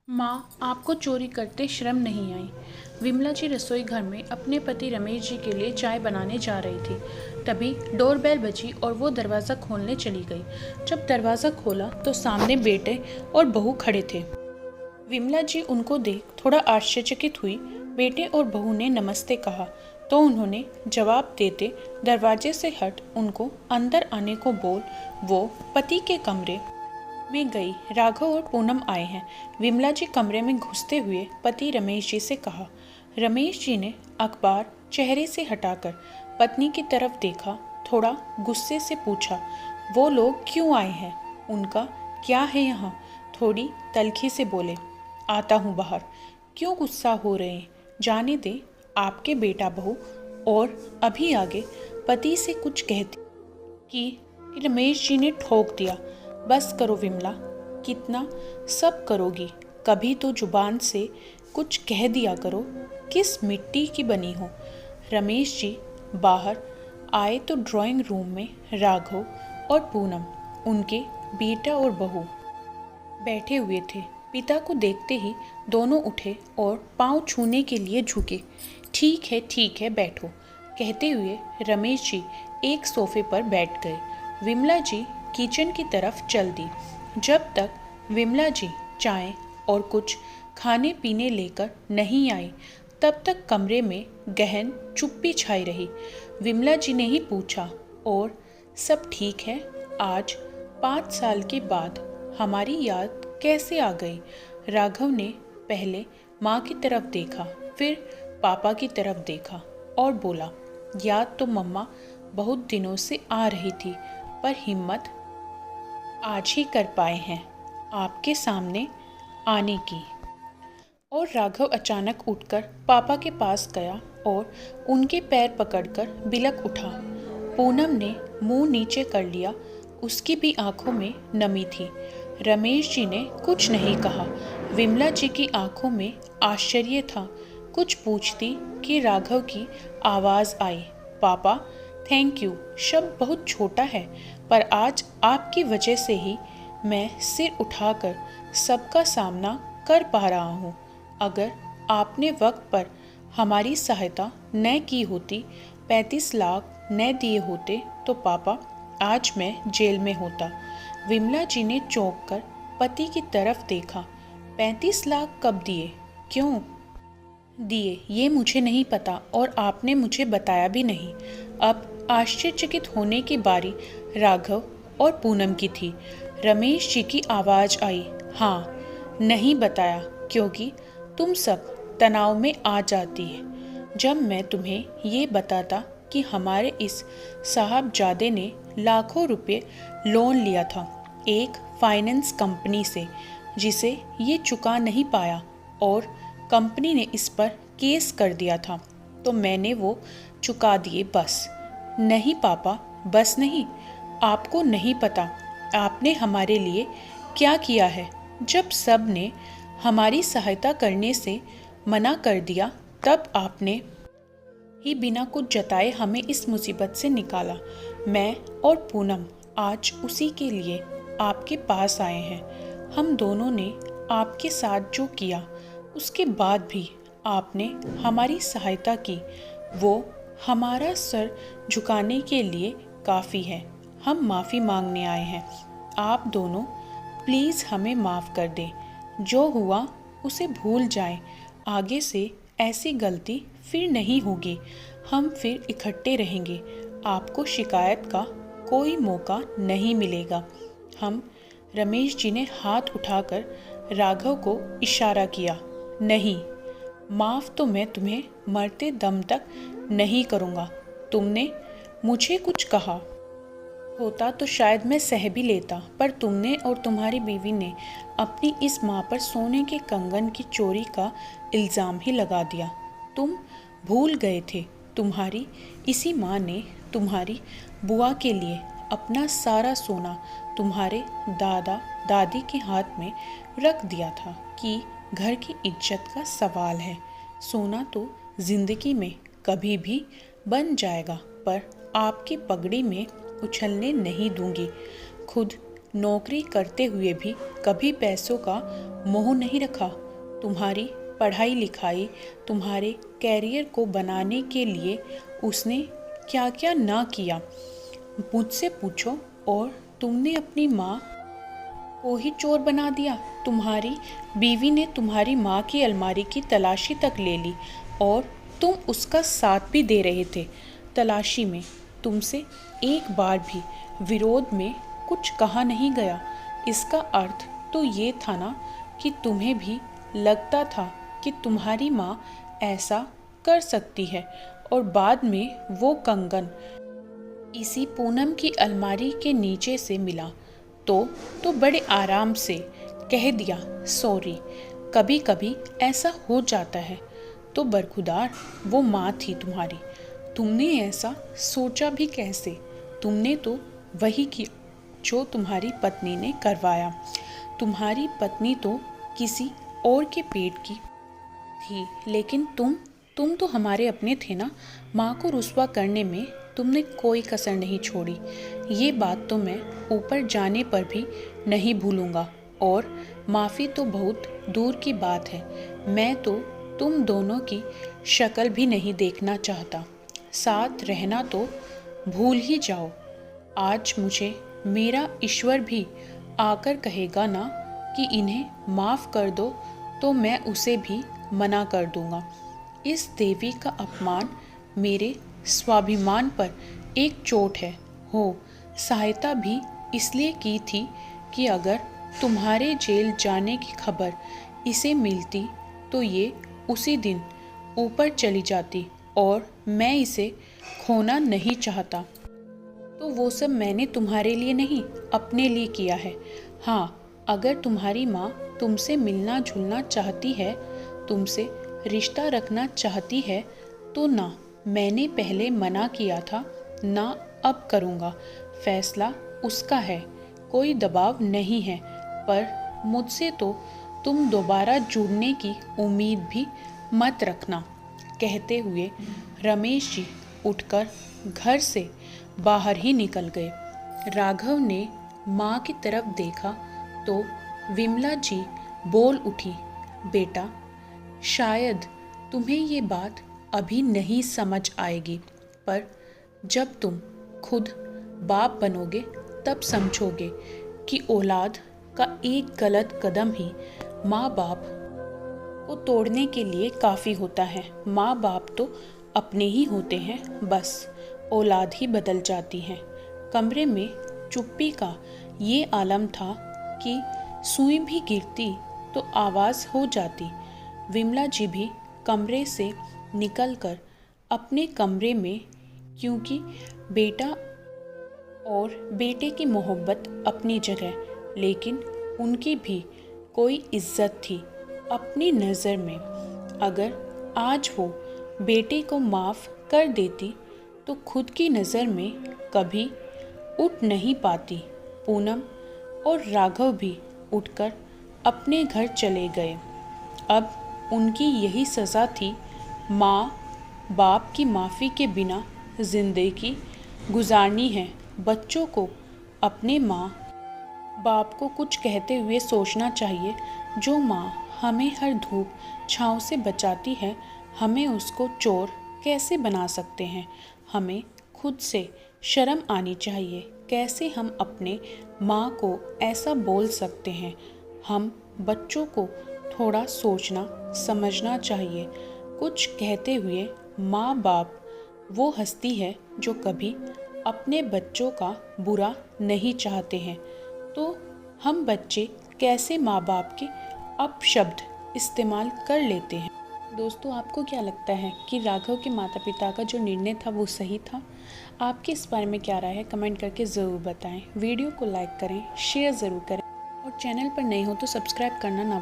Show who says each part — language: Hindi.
Speaker 1: माँ, आपको चोरी करते शर्म नहीं आई? विमला जी रसोई घर में अपने पति रमेश जी के लिए चाय बनाने जा रही थी। तभी डोरबेल बजी और वो दरवाज़ा खोलने चली गई। जब दरवाज़ा खोला तो सामने बेटे और बहू खड़े थे। विमला जी उनको देख थोड़ा आश्चर्यचकित हुई। बेटे और बहू ने नमस्ते कहा तो उन्होंने जवाब देते दरवाजे से हट उनको अंदर आने को बोल वो पति के कमरे में गई। राघव और पूनम आए हैं। विमला जी कमरे में घुसते हुए पति रमेश जी से कहा। रमेश जी ने अखबार चेहरे से हटाकर पत्नी की तरफ देखा, थोड़ा गुस्से से पूछा, वो लोग क्यों आए हैं? उनका क्या है यहाँ? थोड़ी तल्खी से बोले, आता हूँ बाहर। क्यों गुस्सा हो रहे हैं? जाने दे, आपके बेटा बहू। और अभी आगे पति से कुछ कहती कि रमेश जी ने ठोक दिया। बस करो विमला, कितना सब करोगी? कभी तो जुबान से कुछ कह दिया करो। किस मिट्टी की बनी हो? रमेश जी बाहर आए तो ड्राइंग रूम में राघव और पूनम, उनके बेटा और बहू बैठे हुए थे। पिता को देखते ही दोनों उठे और पांव छूने के लिए झुके। ठीक है बैठो, कहते हुए रमेश जी एक सोफे पर बैठ गए। विमला जी किचन की तरफ चल दी। जब तक विमला जी चाय और कुछ खाने पीने लेकर नहीं आई तब तक कमरे में गहन चुप्पी छाई रही। विमला जी ने ही पूछा, और सब ठीक है? आज 5 साल के बाद हमारी याद कैसे आ गई? राघव ने पहले माँ की तरफ देखा, फिर पापा की तरफ देखा और बोला, याद तो मम्मा बहुत दिनों से आ रही थी, पर हिम्मत आज ही कर पाए हैं आपके सामने आने की। और राघव अचानक उठकर पापा के पास गया और उनके पैर पकड़कर बिलक उठा। पूनम ने मुंह नीचे कर लिया, उसकी भी आंखों में नमी थी। रमेश जी ने कुछ नहीं कहा। विमला जी की आंखों में आश्चर्य था। कुछ पूछती कि राघव की आवाज़ आई, पापा थैंक यू शब्द बहुत छोटा है, पर आज आपकी वजह से ही मैं सिर उठाकर सबका सामना कर पा रहा हूँ। अगर आपने वक्त पर हमारी सहायता न की होती, 35 लाख न दिए होते तो पापा आज मैं जेल में होता। विमला जी ने चौंक कर पति की तरफ देखा। 35 लाख कब दिए? क्यों दिए ये मुझे नहीं पता और आपने मुझे बताया भी नहीं। अब आश्चर्यचकित होने की बारी राघव और पूनम की थी। रमेश जी की आवाज़ आई, हाँ नहीं बताया क्योंकि तुम सब तनाव में आ जाती है। जब मैं तुम्हें ये बताता कि हमारे इस साहबजादे ने लाखों रुपए लोन लिया था एक फाइनेंस कंपनी से, जिसे ये चुका नहीं पाया और कंपनी ने इस पर केस कर दिया था, तो मैंने वो चुका दिए बस। नहीं पापा, बस नहीं। आपको नहीं पता आपने हमारे लिए क्या किया है। जब सब ने हमारी सहायता करने से मना कर दिया तब आपने ही बिना कुछ जताए हमें इस मुसीबत से निकाला। मैं और पूनम आज उसी के लिए आपके पास आए हैं। हम दोनों ने आपके साथ जो किया उसके बाद भी आपने हमारी सहायता की, वो हमारा सर झुकाने के लिए काफ़ी है। हम माफ़ी मांगने आए हैं। आप दोनों प्लीज़ हमें माफ़ कर दें। जो हुआ उसे भूल जाएं। आगे से ऐसी गलती फिर नहीं होगी। हम फिर इकट्ठे रहेंगे। आपको शिकायत का कोई मौका नहीं मिलेगा। हम रमेश जी ने हाथ उठाकर राघव को इशारा किया, नहीं, माफ़ तो मैं तुम्हें मरते दम तक नहीं करूँगा। तुमने मुझे कुछ कहा होता तो शायद मैं सह भी लेता, पर तुमने और तुम्हारी बीवी ने अपनी इस माँ पर सोने के कंगन की चोरी का इल्ज़ाम ही लगा दिया। तुम भूल गए थे तुम्हारी इसी माँ ने तुम्हारी बुआ के लिए अपना सारा सोना तुम्हारे दादा दादी के हाथ में रख दिया था कि घर की इज्जत का सवाल है। सोना तो जिंदगी में कभी भी बन जाएगा, पर आपकी पगड़ी में उछलने नहीं दूंगी। खुद नौकरी करते हुए भी कभी पैसों का मोह नहीं रखा। तुम्हारी पढ़ाई लिखाई, तुम्हारे कैरियर को बनाने के लिए उसने क्या क्या ना किया, मुझसे पूछो। और तुमने अपनी माँ को ही चोर बना दिया। तुम्हारी बीवी ने तुम्हारी माँ की अलमारी की तलाशी तक ले ली और तुम उसका साथ भी दे रहे थे तलाशी में। तुमसे एक बार भी विरोध में कुछ कहा नहीं गया। इसका अर्थ तो ये था ना कि तुम्हें भी लगता था कि तुम्हारी माँ ऐसा कर सकती है। और बाद में वो कंगन इसी पूनम की अलमारी के नीचे से मिला तो बड़े आराम से कह दिया सॉरी। कभी कभी ऐसा हो जाता है। तो बरखुदार वो माँ थी तुम्हारी। तुमने ऐसा सोचा भी कैसे? तुमने तो वही किया जो तुम्हारी पत्नी ने करवाया। तुम्हारी पत्नी तो किसी और के पेट की थी, लेकिन तुम तो हमारे अपने थे ना। माँ को रुस्वा करने में तुमने कोई कसर नहीं छोड़ी। ये बात तो मैं ऊपर जाने पर भी नहीं भूलूंगा। और माफ़ी तो बहुत दूर की बात है। मैं तो तुम दोनों की शक्ल भी नहीं देखना चाहता। साथ रहना तो भूल ही जाओ। आज मुझे मेरा ईश्वर भी आकर कहेगा ना कि इन्हें माफ़ कर दो, तो मैं उसे भी मना कर दूंगा। इस देवी का अपमान मेरे स्वाभिमान पर एक चोट है। हो सहायता भी इसलिए की थी कि अगर तुम्हारे जेल जाने की खबर इसे मिलती तो ये उसी दिन ऊपर चली जाती और मैं इसे खोना नहीं चाहता। तो वो सब मैंने तुम्हारे लिए नहीं, अपने लिए किया है। हाँ, अगर तुम्हारी माँ तुमसे मिलना जुलना चाहती है, तुमसे रिश्ता रखना चाहती है, तो ना मैंने पहले मना किया था, ना अब करूँगा। फैसला उसका है, कोई दबाव नहीं है। पर मुझसे तो तुम दोबारा जुड़ने की उम्मीद भी मत रखना। कहते हुए रमेश जी उठकर घर से बाहर ही निकल गए। राघव ने माँ की तरफ देखा तो विमला जी बोल उठी, बेटा, शायद तुम्हें ये बात अभी नहीं समझ आएगी, पर जब तुम खुद बाप बनोगे तब समझोगे कि औलाद का एक गलत कदम ही माँ बाप को तोड़ने के लिए काफ़ी होता है। माँ बाप तो अपने ही होते हैं, बस औलाद ही बदल जाती है। कमरे में चुप्पी का ये आलम था कि सुई भी गिरती तो आवाज़ हो जाती। विमला जी भी कमरे से निकलकर अपने कमरे में, क्योंकि बेटा और बेटे की मोहब्बत अपनी जगह, लेकिन उनकी भी कोई इज्जत थी अपनी नज़र में। अगर आज वो बेटे को माफ़ कर देती तो खुद की नज़र में कभी उठ नहीं पाती। पूनम और राघव भी उठकर अपने घर चले गए। अब उनकी यही सज़ा थी, माँ बाप की माफ़ी के बिना ज़िंदगी गुजारनी है। बच्चों को अपने माँ बाप को कुछ कहते हुए सोचना चाहिए। जो माँ हमें हर धूप छाँव से बचाती है, हमें उसको चोर कैसे बना सकते हैं? हमें खुद से शर्म आनी चाहिए। कैसे हम अपने माँ को ऐसा बोल सकते हैं? हम बच्चों को थोड़ा सोचना समझना चाहिए। कुछ कहते हुए माँ बाप वो हस्ती है जो कभी अपने बच्चों का बुरा नहीं चाहते हैं। तो हम बच्चे कैसे माँ बाप के अपशब्द इस्तेमाल कर लेते हैं? दोस्तों, आपको क्या लगता है कि राघव के माता पिता का जो निर्णय था वो सही था? आपके इस बारे में क्या राय है? कमेंट करके ज़रूर बताएं। वीडियो को लाइक करें, शेयर ज़रूर करें और चैनल पर नए हो तो सब्सक्राइब करना ना